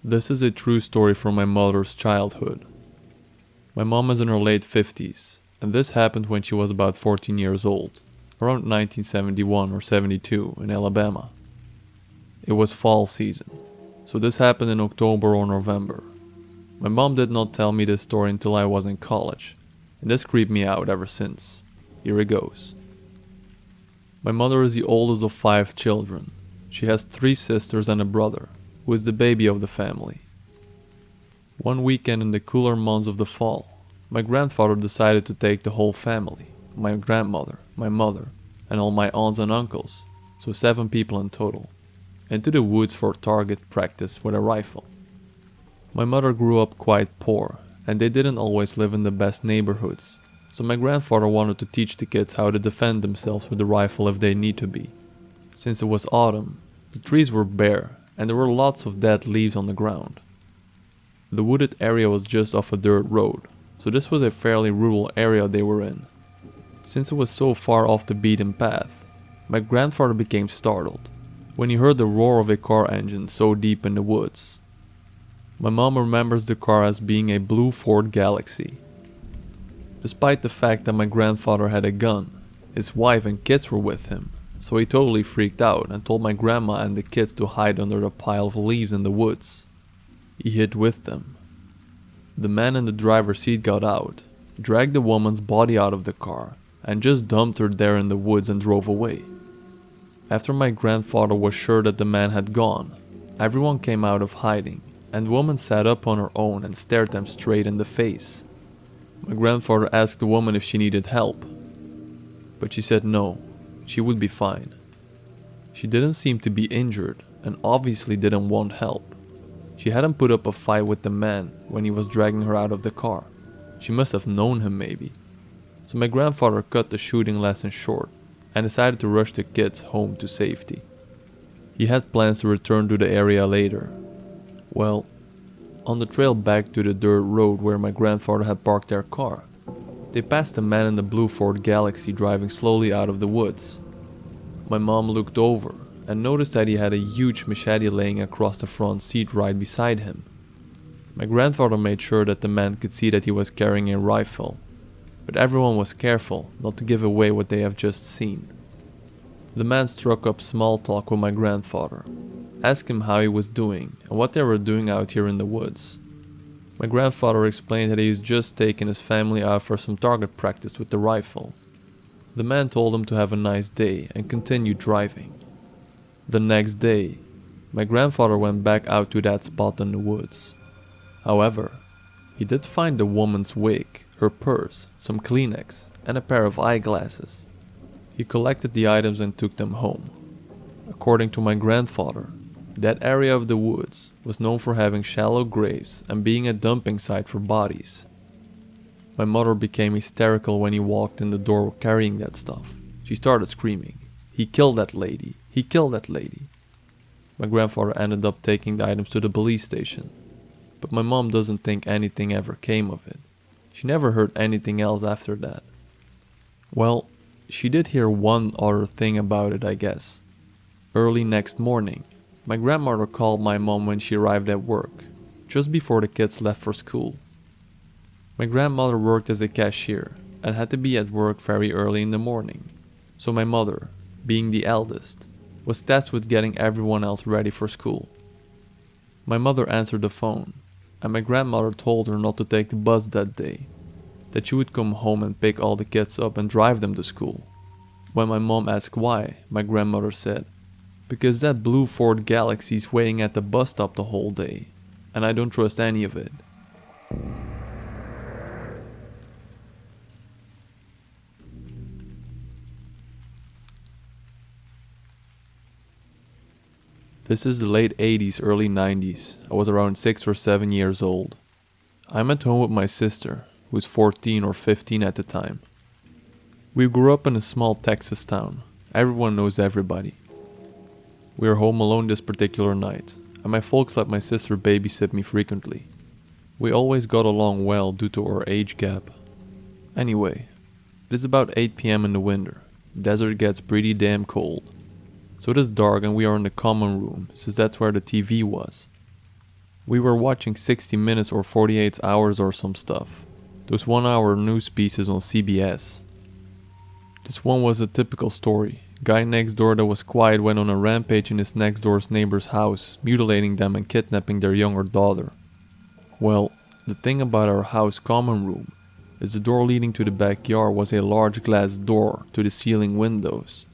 This is a true story from my mother's childhood. My mom is in her late 50s, and this happened when she was about 14 years old, around 1971 or 72 in Alabama. It was fall season, so this happened in October or November. My mom did not tell me this story until I was in college, and this creeped me out ever since. Here it goes. My mother is the oldest of 5 children. She has 3 sisters and a brother, who is the baby of the family. One weekend in the cooler months of the fall, my grandfather decided to take the whole family, my grandmother, my mother, and all my aunts and uncles, so 7 people in total, into the woods for target practice with a rifle. My mother grew up quite poor, and they didn't always live in the best neighborhoods, so my grandfather wanted to teach the kids how to defend themselves with the rifle if they need to be. Since it was autumn, the trees were bare and there were lots of dead leaves on the ground. The wooded area was just off a dirt road, so this was a fairly rural area they were in. Since it was so far off the beaten path, my grandfather became startled when he heard the roar of a car engine so deep in the woods. My mom remembers the car as being a blue Ford Galaxy. Despite the fact that my grandfather had a gun, his wife and kids were with him, so he totally freaked out and told my grandma and the kids to hide under a pile of leaves in the woods. He hid with them. The man in the driver's seat got out, dragged the woman's body out of the car, and just dumped her there in the woods and drove away. After my grandfather was sure that the man had gone, everyone came out of hiding, and the woman sat up on her own and stared them straight in the face. My grandfather asked the woman if she needed help, but she said no, she would be fine. She didn't seem to be injured and obviously didn't want help. She hadn't put up a fight with the man when he was dragging her out of the car. She must have known him maybe. So my grandfather cut the shooting lesson short and decided to rush the kids home to safety. He had plans to return to the area later. Well, on the trail back to the dirt road where my grandfather had parked their car, they passed a man in the blue Ford Galaxy driving slowly out of the woods. My mom looked over and noticed that he had a huge machete laying across the front seat right beside him. My grandfather made sure that the man could see that he was carrying a rifle, but everyone was careful not to give away what they have just seen. The man struck up small talk with my grandfather, asked him how he was doing and what they were doing out here in the woods. My grandfather explained that he was just taking his family out for some target practice with the rifle. The man told him to have a nice day and continued driving. The next day, my grandfather went back out to that spot in the woods. However, he did find the woman's wig, her purse, some Kleenex, and a pair of eyeglasses. He collected the items and took them home. According to my grandfather, that area of the woods was known for having shallow graves and being a dumping site for bodies. My mother became hysterical when he walked in the door carrying that stuff. She started screaming, "He killed that lady! He killed that lady!" My grandfather ended up taking the items to the police station, but my mom doesn't think anything ever came of it. She never heard anything else after that. Well, she did hear one other thing about it, I guess. Early next morning, my grandmother called my mom when she arrived at work, just before the kids left for school. My grandmother worked as a cashier and had to be at work very early in the morning, so my mother, being the eldest, was tasked with getting everyone else ready for school. My mother answered the phone, and my grandmother told her not to take the bus that day, that she would come home and pick all the kids up and drive them to school. When my mom asked why, my grandmother said, "Because that blue Ford Galaxy's waiting at the bus stop the whole day, and I don't trust any of it." This is the late 80s, early 90s. I was around 6 or 7 years old. I'm at home with my sister, who was 14 or 15 at the time. We grew up in a small Texas town. Everyone knows everybody. We were home alone this particular night, and my folks let my sister babysit me frequently. We always got along well due to our age gap. Anyway, it is about 8 p.m. in the winter. The desert gets pretty damn cold. So it is dark and we are in the common room, since that's where the TV was. We were watching 60 Minutes or 48 Hours or some stuff. Those 1-hour news pieces on CBS. This one was a typical story. Guy next door that was quiet went on a rampage in his next door's neighbor's house, mutilating them and kidnapping their younger daughter. Well, the thing about our house common room is the door leading to the backyard was a large glass door to the ceiling windows.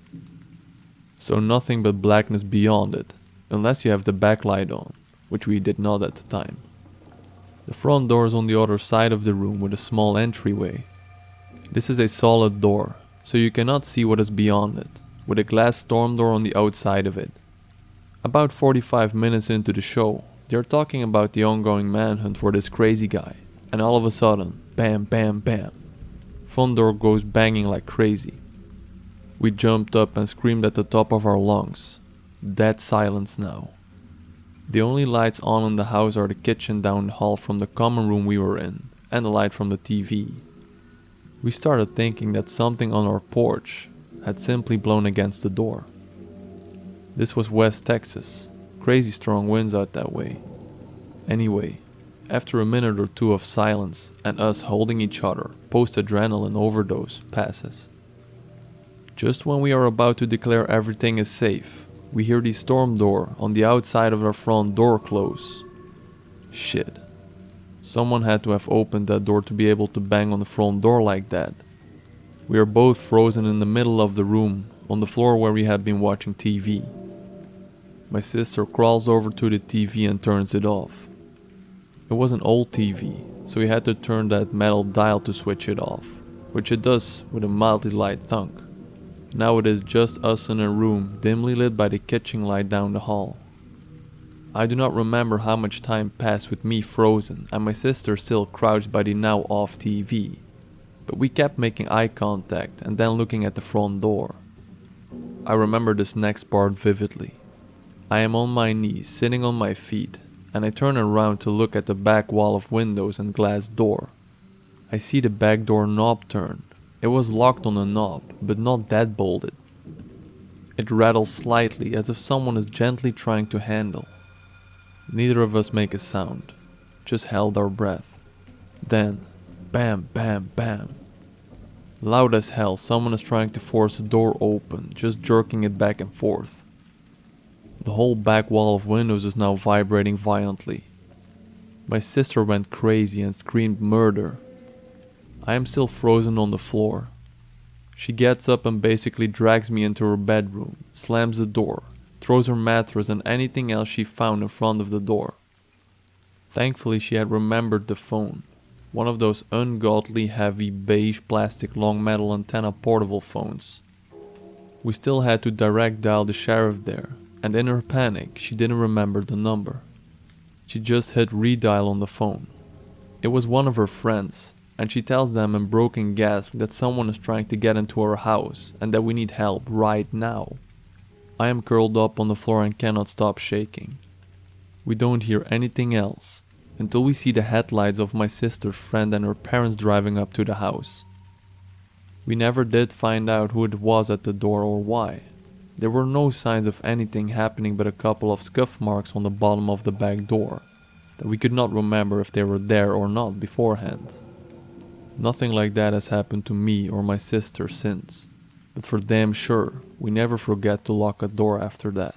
So nothing but blackness beyond it, unless you have the backlight on, which we did not at the time. The front door is on the other side of the room with a small entryway. This is a solid door, so you cannot see what is beyond it, with a glass storm door on the outside of it. About 45 minutes into the show, they are talking about the ongoing manhunt for this crazy guy, and all of a sudden, bam bam bam, front door goes banging like crazy. We jumped up and screamed at the top of our lungs. Dead silence now. The only lights on in the house are the kitchen down the hall from the common room we were in, and the light from the TV. We started thinking that something on our porch had simply blown against the door. This was West Texas. Crazy strong winds out that way. Anyway, after a minute or two of silence and us holding each other, post-adrenaline overdose passes. Just when we are about to declare everything is safe, we hear the storm door on the outside of our front door close. Shit. Someone had to have opened that door to be able to bang on the front door like that. We are both frozen in the middle of the room, on the floor where we had been watching TV. My sister crawls over to the TV and turns it off. It was an old TV, so we had to turn that metal dial to switch it off, which it does with a mildly light thunk. Now it is just us in a room dimly lit by the kitchen light down the hall. I do not remember how much time passed with me frozen and my sister still crouched by the now off TV, but we kept making eye contact and then looking at the front door. I remember this next part vividly. I am on my knees, sitting on my feet, and I turn around to look at the back wall of windows and glass door. I see the back door knob turn. It was locked on a knob, but not that bolted. It rattles slightly as if someone is gently trying to handle. Neither of us make a sound, just held our breath. Then, bam, bam, bam. Loud as hell, someone is trying to force the door open, just jerking it back and forth. The whole back wall of windows is now vibrating violently. My sister went crazy and screamed murder. I am still frozen on the floor. She gets up and basically drags me into her bedroom, slams the door, throws her mattress and anything else she found in front of the door. Thankfully she had remembered the phone, one of those ungodly heavy beige plastic long metal antenna portable phones. We still had to direct dial the sheriff there, and in her panic she didn't remember the number. She just hit redial on the phone. It was one of her friends, and she tells them in broken gasp that someone is trying to get into our house and that we need help right now. I am curled up on the floor and cannot stop shaking. We don't hear anything else until we see the headlights of my sister's friend and her parents driving up to the house. We never did find out who it was at the door or why. There were no signs of anything happening but a couple of scuff marks on the bottom of the back door that we could not remember if they were there or not beforehand. Nothing like that has happened to me or my sister since, but for damn sure, we never forget to lock a door after that.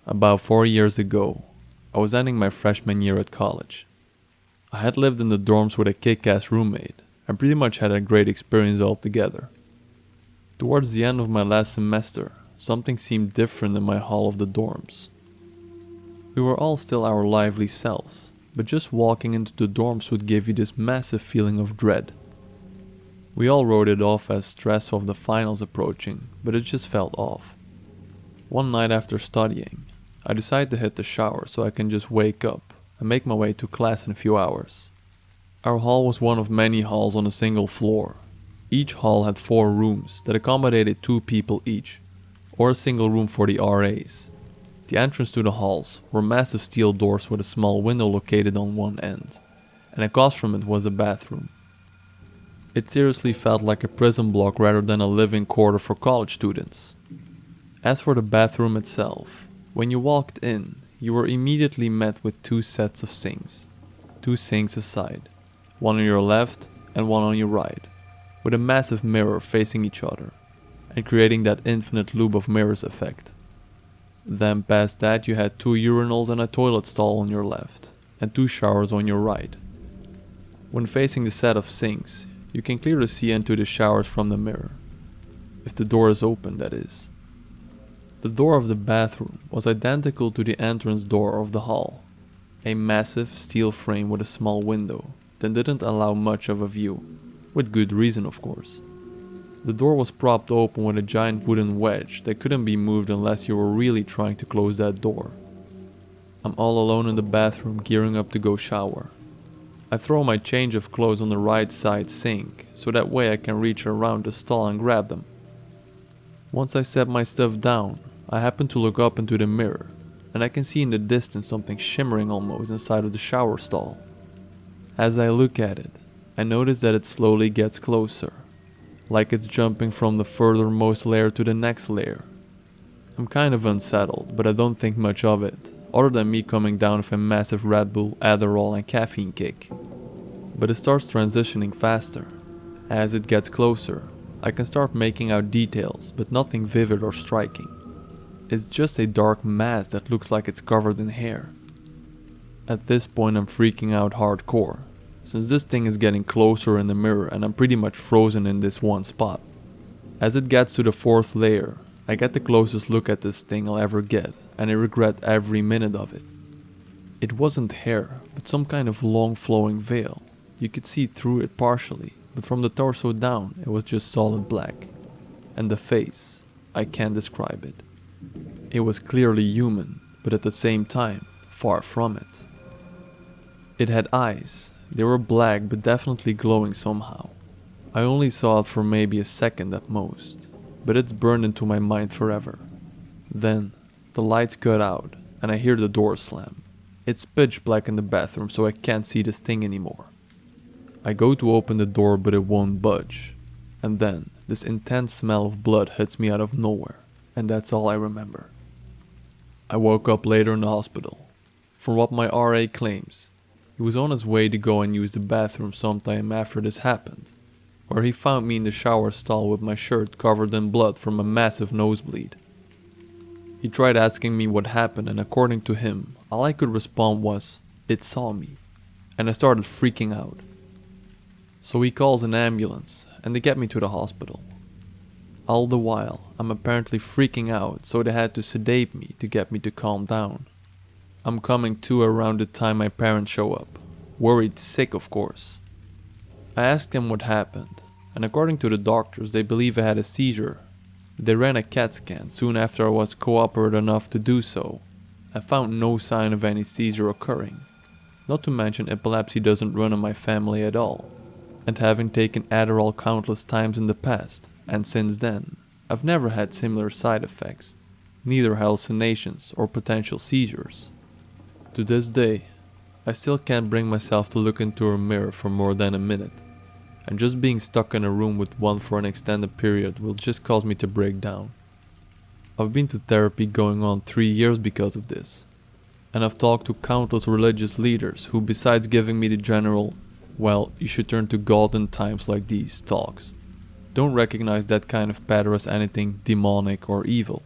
About 4 years ago, I was ending my freshman year at college. I had lived in the dorms with a kick-ass roommate and pretty much had a great experience altogether. Towards the end of my last semester, something seemed different in my hall of the dorms. We were all still our lively selves, but just walking into the dorms would give you this massive feeling of dread. We all wrote it off as stress of the finals approaching, but it just felt off. One night after studying, I decided to hit the shower so I can just wake up and make my way to class in a few hours. Our hall was one of many halls on a single floor. Each hall had 4 rooms that accommodated 2 people each, or a single room for the RAs. The entrance to the halls were massive steel doors with a small window located on one end, and across from it was a bathroom. It seriously felt like a prison block rather than a living quarter for college students. As for the bathroom itself, when you walked in, you were immediately met with two sets of sinks. Two sinks aside, one on your left and one on your right, with a massive mirror facing each other, and creating that infinite loop of mirrors effect. Then past that you had two urinals and a toilet stall on your left, and two showers on your right. When facing the set of sinks, you can clearly see into the showers from the mirror. If the door is open, that is. The door of the bathroom was identical to the entrance door of the hall. A massive steel frame with a small window that didn't allow much of a view, with good reason of course. The door was propped open with a giant wooden wedge that couldn't be moved unless you were really trying to close that door. I'm all alone in the bathroom gearing up to go shower. I throw my change of clothes on the right side sink, so that way I can reach around the stall and grab them. Once I set my stuff down, I happen to look up into the mirror, and I can see in the distance something shimmering almost inside of the shower stall. As I look at it, I notice that it slowly gets closer, like it's jumping from the furthermost layer to the next layer. I'm kind of unsettled, but I don't think much of it, other than me coming down with a massive Red Bull, Adderall and caffeine kick. But it starts transitioning faster. As it gets closer, I can start making out details, but nothing vivid or striking. It's just a dark mass that looks like it's covered in hair. At this point I'm freaking out hardcore, since this thing is getting closer in the mirror and I'm pretty much frozen in this one spot. As it gets to the fourth layer, I get the closest look at this thing I'll ever get, and I regret every minute of it. It wasn't hair, but some kind of long flowing veil. You could see through it partially, but from the torso down it was just solid black. And the face, I can't describe it. It was clearly human, but at the same time, far from it. It had eyes. They were black but definitely glowing somehow. I only saw it for maybe a second at most, but it's burned into my mind forever. Then, the lights cut out and I hear the door slam. It's pitch black in the bathroom, so I can't see this thing anymore. I go to open the door but it won't budge. And then, this intense smell of blood hits me out of nowhere, and that's all I remember. I woke up later in the hospital. From what my RA claims, he was on his way to go and use the bathroom sometime after this happened, where he found me in the shower stall with my shirt covered in blood from a massive nosebleed. He tried asking me what happened, and according to him, all I could respond was, "It saw me," and I started freaking out. So he calls an ambulance, and they get me to the hospital. All the while, I'm apparently freaking out, so they had to sedate me to get me to calm down. I'm coming to around the time my parents show up, worried sick of course. I asked them what happened, and according to the doctors they believe I had a seizure. They ran a CAT scan soon after I was cooperative enough to do so, and found no sign of any seizure occurring. Not to mention epilepsy doesn't run in my family at all, and having taken Adderall countless times in the past, and since then, I've never had similar side effects, neither hallucinations or potential seizures. To this day, I still can't bring myself to look into a mirror for more than a minute, and just being stuck in a room with one for an extended period will just cause me to break down. I've been to therapy going on 3 years because of this, and I've talked to countless religious leaders who, besides giving me the general, "well, you should turn to God in times like these" talks, don't recognize that kind of pattern as anything demonic or evil.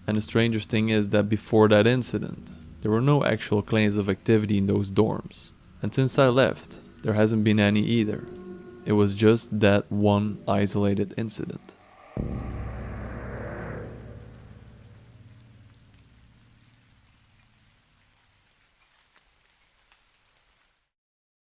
And the strangest thing is that before that incident, there were no actual claims of activity in those dorms, and since I left, there hasn't been any either. It was just that one isolated incident.